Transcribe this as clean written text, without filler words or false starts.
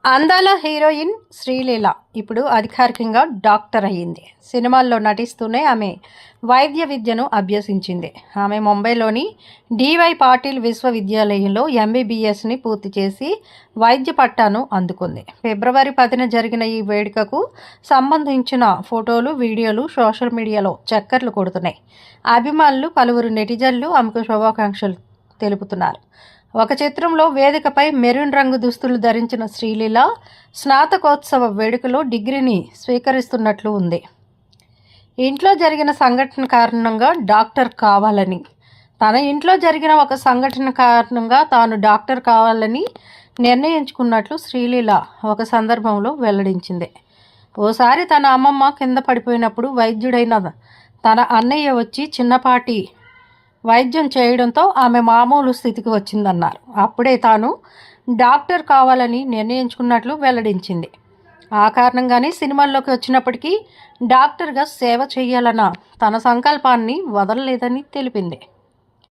అందాల హీరోయిన్ శ్రీలీల ఇప్పుడు అధికారికంగా డాక్టర్ అయ్యింది. సినిమాల్లో నటిస్తూనే ఆమె వైద్య విద్యను అభ్యసించింది. ఆమె ముంబైలోని డివై పాటిల్ విశ్వవిద్యాలయంలో ఎంబీబీఎస్ని పూర్తి చేసి వైద్య పట్టాను అందుకుంది. ఫిబ్రవరి 10న జరిగిన ఈ వేడుకకు సంబంధించిన ఫోటోలు, వీడియోలు సోషల్ మీడియాలో చక్కర్లు కొడుతున్నాయి. అభిమానులు, పలువురు నెటిజన్లు ఆమెకు శుభాకాంక్షలు తెలుపుతున్నారు. ఒక చిత్రంలో వేదికపై మెరూన్ రంగు దుస్తులు ధరించిన శ్రీలీల స్నాతకోత్సవ వేడుకలో డిగ్రీని స్వీకరిస్తున్నట్లు ఉంది. ఇంట్లో జరిగిన సంఘటన కారణంగా డాక్టర్ కావాలని తన ఇంట్లో జరిగిన ఒక సంఘటన కారణంగా తాను డాక్టర్ కావాలని నిర్ణయించుకున్నట్లు శ్రీలీల ఒక సందర్భంలో వెల్లడించింది. ఓసారి తన అమ్మమ్మ కింద పడిపోయినప్పుడు వైద్యుడైన తన అన్నయ్య వచ్చి చిన్నపాటి వైద్యం చేయడంతో ఆమె మామూలు స్థితికి వచ్చిందన్నారు. అప్పుడే తాను డాక్టర్ కావాలని నిర్ణయించుకున్నట్లు వెల్లడించింది. ఆ కారణంగానే సినిమాల్లోకి వచ్చినప్పటికీ డాక్టర్గా సేవ చేయాలన్న తన సంకల్పాన్ని వదలలేదని తెలిపింది.